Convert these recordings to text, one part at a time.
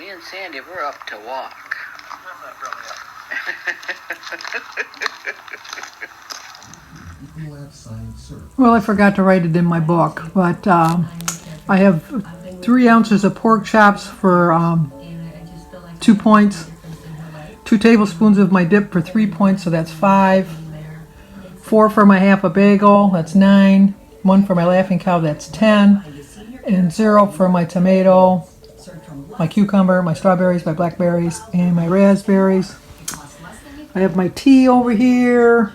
Me and Sandy, we're up to walk. I'm not really up. Well, I forgot to write it in my book, but I have 3 ounces of pork chops for 2 points, 2 tablespoons of my dip for 3 points, so that's 5, 4 for my half a bagel, that's 9, 1 for my laughing cow, that's 10, and 0 for my tomato, my cucumber, my strawberries, my blackberries, and my raspberries. I have my tea over here,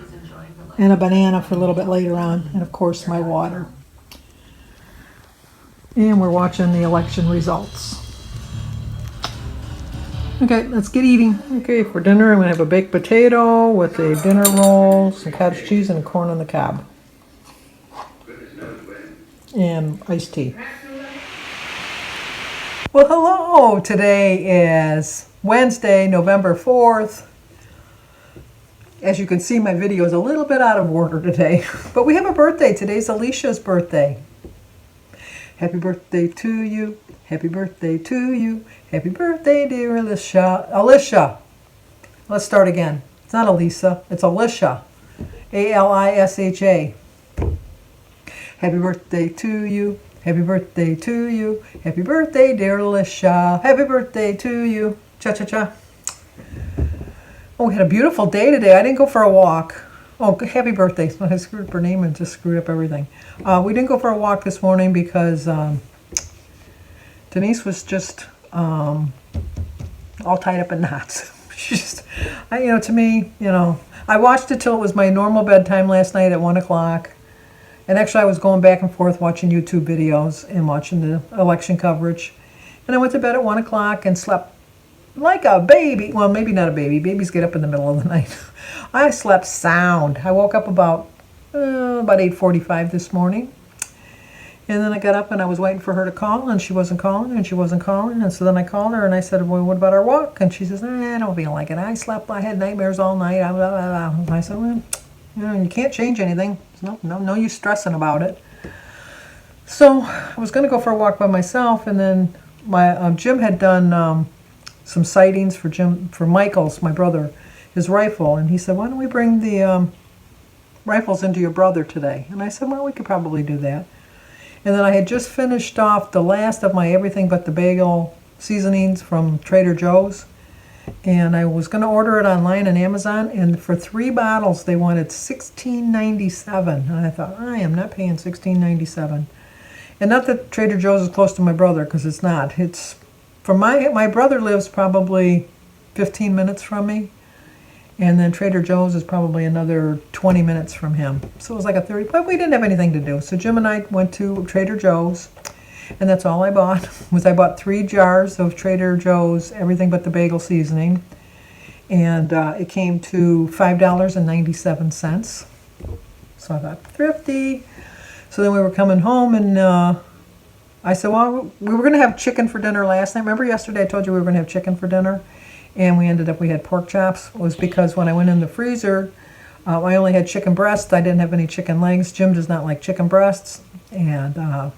and a banana for a little bit later on, and of course my water. And we're watching the election results. Okay, let's get eating. Okay, for dinner I'm going to have a baked potato with a dinner roll, some cottage cheese, and corn on the cob. And iced tea. Well, hello! Today is Wednesday, November 4th. As you can see, my video is a little bit out of order today, but we have a birthday. Today's Alicia's birthday. Happy birthday to you. Happy birthday to you. Happy birthday, dear Alicia. Alicia. Let's start again. It's not Elisa. It's Alicia. A-L-I-S-H-A. Happy birthday to you. Happy birthday to you. Happy birthday, dear Alicia. Happy birthday to you. Cha-cha-cha. Oh, we had a beautiful day today. I didn't go for a walk. Oh, happy birthday. So I screwed up her name and just screwed up everything. We didn't go for a walk this morning because Denise was just all tied up in knots. She just, to me, I watched it till it was my normal bedtime last night at 1 o'clock. And actually I was going back and forth watching YouTube videos and watching the election coverage. And I went to bed at 1 o'clock and slept like a baby. Well, maybe not a baby. Babies get up in the middle of the night. I slept sound. I woke up about 8:45 this morning. And then I got up and I was waiting for her to call, and she wasn't calling, and she wasn't calling. And so then I called her and I said, well, what about our walk? And she says, I don't feel like it. I had nightmares all night. And I said, well, you can't change anything. No use stressing about it. So I was going to go for a walk by myself, and then my Jim had done some sightings for Michael's, my brother, his rifle, and he said, why don't we bring the rifles into your brother today? And I said, well, we could probably do that. And then I had just finished off the last of my everything but the bagel seasonings from Trader Joe's, and I was going to order it online on Amazon, and for 3 bottles they wanted $16.97, and I thought, I am not paying $16.97. And not that Trader Joe's is close to my brother, because it's not. It's from my brother lives probably 15 minutes from me, and then Trader Joe's is probably another 20 minutes from him. So it was like a 30, but we didn't have anything to do. So Jim and I went to Trader Joe's, and that's all I bought. I bought 3 jars of Trader Joe's everything but the bagel seasoning, and it came to $5.97. So I thought, thrifty. So then we were coming home, and I said, well, we were going to have chicken for dinner last night. Remember yesterday I told you we were going to have chicken for dinner? And we had pork chops. It was because when I went in the freezer, I only had chicken breasts. I didn't have any chicken legs. Jim does not like chicken breasts. And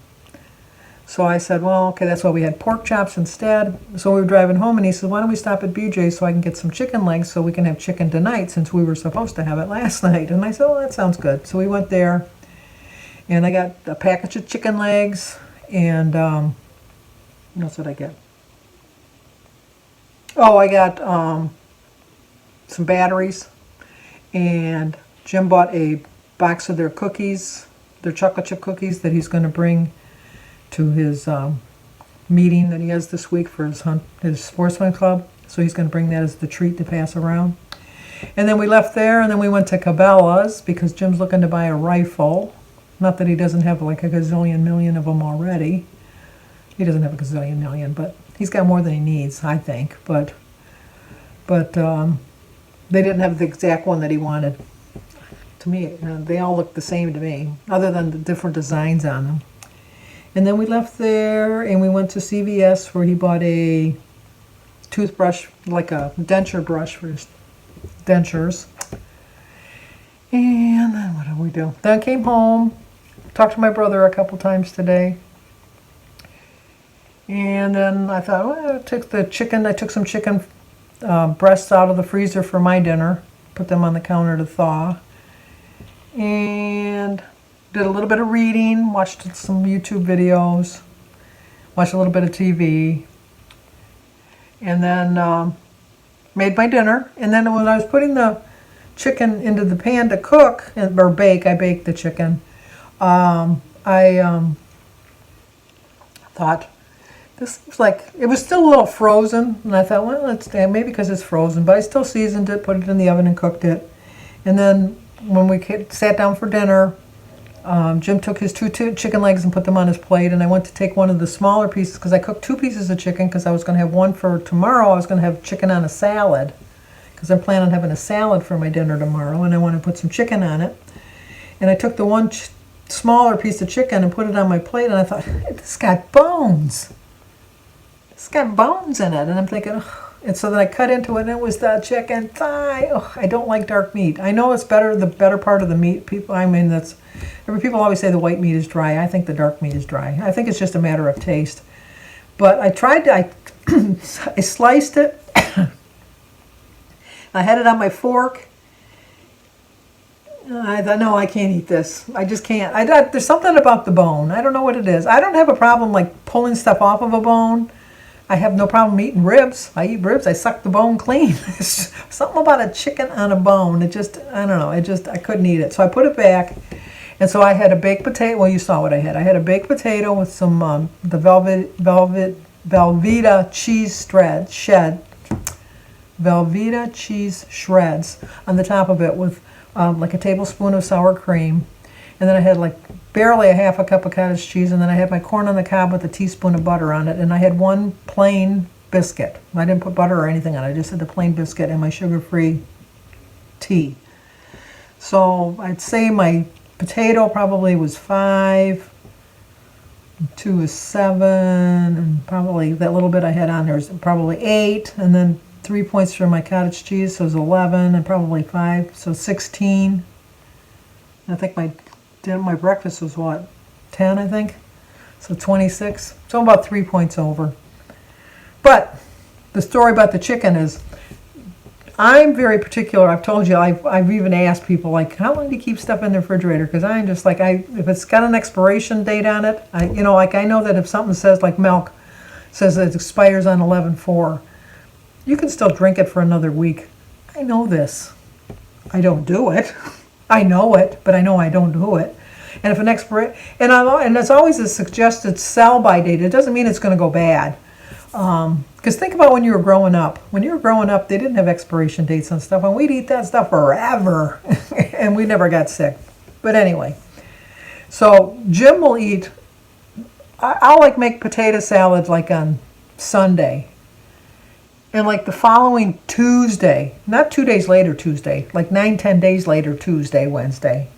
so I said, well, okay, that's why we had pork chops instead. So we were driving home, and he said, why don't we stop at BJ's so I can get some chicken legs so we can have chicken tonight since we were supposed to have it last night. And I said, oh, that sounds good. So we went there, and I got a package of chicken legs. And what else did I get? Oh, I got some batteries, and Jim bought a box of their cookies, their chocolate chip cookies that he's going to bring to his meeting that he has this week for his sportsman club. So he's going to bring that as the treat to pass around. And then we left there, and then we went to Cabela's because Jim's looking to buy a rifle. Not that he doesn't have like a gazillion million of them already. He doesn't have a gazillion million, but he's got more than he needs, I think. But they didn't have the exact one that he wanted. To me, they all look the same to me, other than the different designs on them. And then we left there, and we went to CVS where he bought a toothbrush, like a denture brush for his dentures. And then what did we do? Then I came home. Talked to my brother a couple times today. And then I thought, well, I took some chicken breasts out of the freezer for my dinner, put them on the counter to thaw, and did a little bit of reading, watched some YouTube videos, watched a little bit of TV, and then made my dinner. And then when I was putting the chicken into the pan to cook, or bake, I baked the chicken. I thought, this looks like, it was still a little frozen, and I thought, well, maybe because it's frozen, but I still seasoned it, put it in the oven and cooked it. And then when we sat down for dinner, Jim took his two chicken legs and put them on his plate, and I went to take one of the smaller pieces, because I cooked 2 pieces of chicken, because I was going to have one for tomorrow. I was going to have chicken on a salad, because I'm planning on having a salad for my dinner tomorrow, and I want to put some chicken on it. And I took the one smaller piece of chicken and put it on my plate, and I thought, this got bones. It's got bones in it, and I'm thinking, ugh. And so then I cut into it, and it was the chicken thigh. Ugh, I don't like dark meat. I know it's better, the better part of the meat. People always say the white meat is dry. I think the dark meat is dry. I think it's just a matter of taste. But I sliced it. I had it on my fork. I thought, no, I can't eat this. I just can't. There's something about the bone. I don't know what it is. I don't have a problem like pulling stuff off of a bone. I have no problem eating ribs. I eat ribs. I suck the bone clean. Something about a chicken on a bone. I don't know. I couldn't eat it. So I put it back. And so I had a baked potato. Well, you saw what I had. I had a baked potato with some the Velveeta cheese Velveeta cheese shreds on the top of it with like a tablespoon of sour cream. And then I had like barely a half a cup of cottage cheese, and then I had my corn on the cob with a teaspoon of butter on it, and I had one plain biscuit. I didn't put butter or anything on it. I just had the plain biscuit and my sugar-free tea. So I'd say my potato probably was 5, 2 is 7, and probably that little bit I had on there is probably 8, and then 3 points for my cottage cheese, so it was 11, and probably 5, so 16. I think my breakfast was what, 10, I think? So 26. So I'm about 3 points over. But the story about the chicken is, I'm very particular. I've told you, I've even asked people, like, how long do you keep stuff in the refrigerator? Because I'm just like, if it's got an expiration date on it, I know that if something says, like milk, says it expires on 11/4, you can still drink it for another week. I know this. I don't do it. I know it, but I know I don't do it. And if an and it's always a suggested sell-by date. It doesn't mean it's going to go bad. Because think about when you were growing up. When you were growing up, they didn't have expiration dates on stuff, and we'd eat that stuff forever, and we never got sick. But anyway, so Jim will eat. I'll like make potato salad like on Sunday. And like the following Tuesday, not 2 days later Tuesday, like 9-10 days later Tuesday, Wednesday,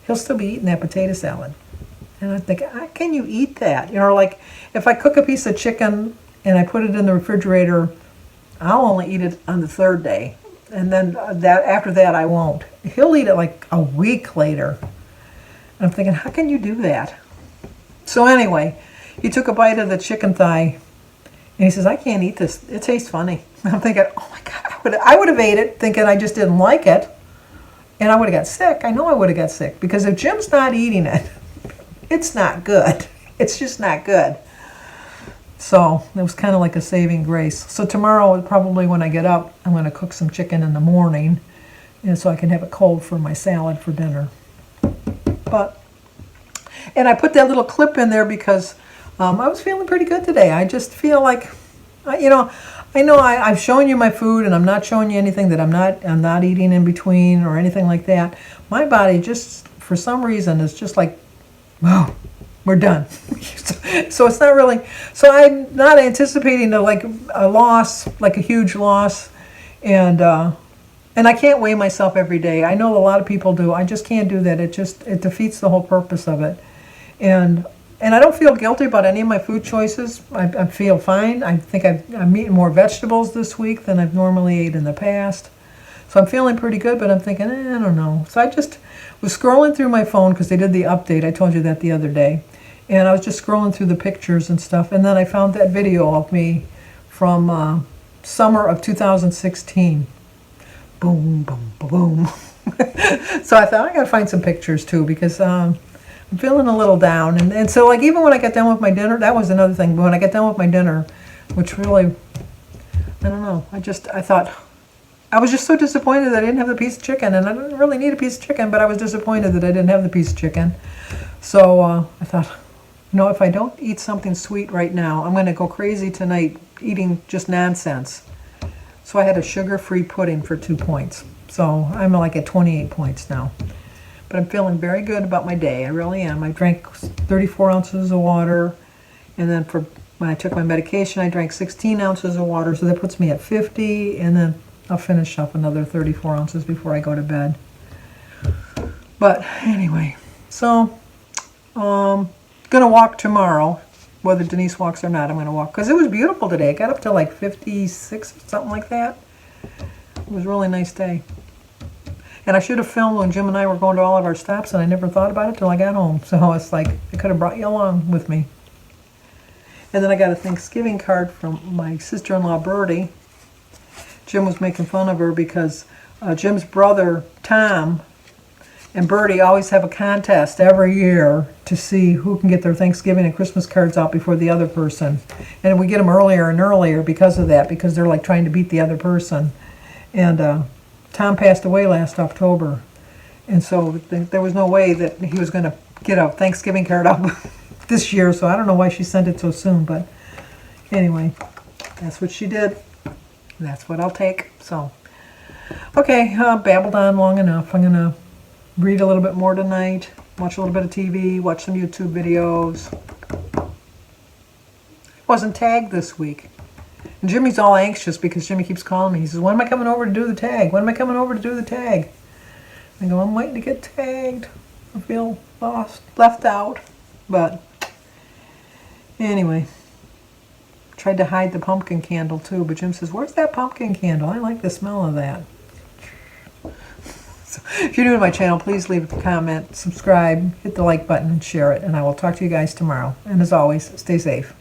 he'll still be eating that potato salad. And I think, how can you eat that? Like if I cook a piece of chicken and I put it in the refrigerator, I'll only eat it on the 3rd day. And then after that I won't. He'll eat it like a week later. And I'm thinking, how can you do that? So anyway, he took a bite of the chicken thigh. And he says, I can't eat this. It tastes funny. I'm thinking, oh my God, I would have ate it thinking I just didn't like it. And I would have got sick. I know I would have got sick. Because if Jim's not eating it, it's not good. It's just not good. So it was kind of like a saving grace. So tomorrow, probably when I get up, I'm going to cook some chicken in the morning. And so I can have it cold for my salad for dinner. And I put that little clip in there because I was feeling pretty good today. I just feel like, I know I've shown you my food, and I'm not showing you anything that I'm not eating in between or anything like that. My body just, for some reason, is just like, oh, we're done. So it's not really. So I'm not anticipating a loss, like a huge loss, and I can't weigh myself every day. I know a lot of people do. I just can't do that. It defeats the whole purpose of it, and I don't feel guilty about any of my food choices. I feel fine. I think I'm eating more vegetables this week than I've normally ate in the past. So I'm feeling pretty good, but I'm thinking, I don't know. So I just was scrolling through my phone because they did the update. I told you that the other day. And I was just scrolling through the pictures and stuff, and then I found that video of me from summer of 2016. Boom, boom, boom. So I thought I gotta find some pictures too, because I'm feeling a little down. And so, like, even when I got done with my dinner, that was another thing. But when I got done with my dinner, which really, I don't know, I thought, I was just so disappointed that I didn't have the piece of chicken. And I didn't really need a piece of chicken, but I was disappointed that I didn't have the piece of chicken. So I thought, if I don't eat something sweet right now, I'm going to go crazy tonight eating just nonsense. So I had a sugar-free pudding for 2 points. So I'm like at 28 points now. But I'm feeling very good about my day. I really am. I drank 34 ounces of water. And then when I took my medication, I drank 16 ounces of water. So that puts me at 50. And then I'll finish up another 34 ounces before I go to bed. But anyway, so gonna walk tomorrow. Whether Denise walks or not, I'm gonna walk. Because it was beautiful today. I got up to like 56 or something like that. It was a really nice day. And I should have filmed when Jim and I were going to all of our stops, and I never thought about it till I got home. So it's like, I could have brought you along with me. And then I got a Thanksgiving card from my sister-in-law, Birdie. Jim was making fun of her because Jim's brother, Tom, and Birdie always have a contest every year to see who can get their Thanksgiving and Christmas cards out before the other person. And we get them earlier and earlier because of that, because they're like trying to beat the other person. And Tom passed away last October. And so there was no way that he was going to get a Thanksgiving card out this year. So I don't know why she sent it so soon. But anyway, that's what she did. That's what I'll take. So, okay, babbled on long enough. I'm going to read a little bit more tonight, watch a little bit of TV, watch some YouTube videos. Wasn't tagged this week. And Jimmy's all anxious because Jimmy keeps calling me. He says, when am I coming over to do the tag? When am I coming over to do the tag? I go, I'm waiting to get tagged. I feel lost, left out. But anyway, tried to hide the pumpkin candle too, but Jim says, where's that pumpkin candle? I like the smell of that. So if you're new to my channel, please leave a comment, subscribe, hit the like button, and share it. And I will talk to you guys tomorrow. And as always, stay safe.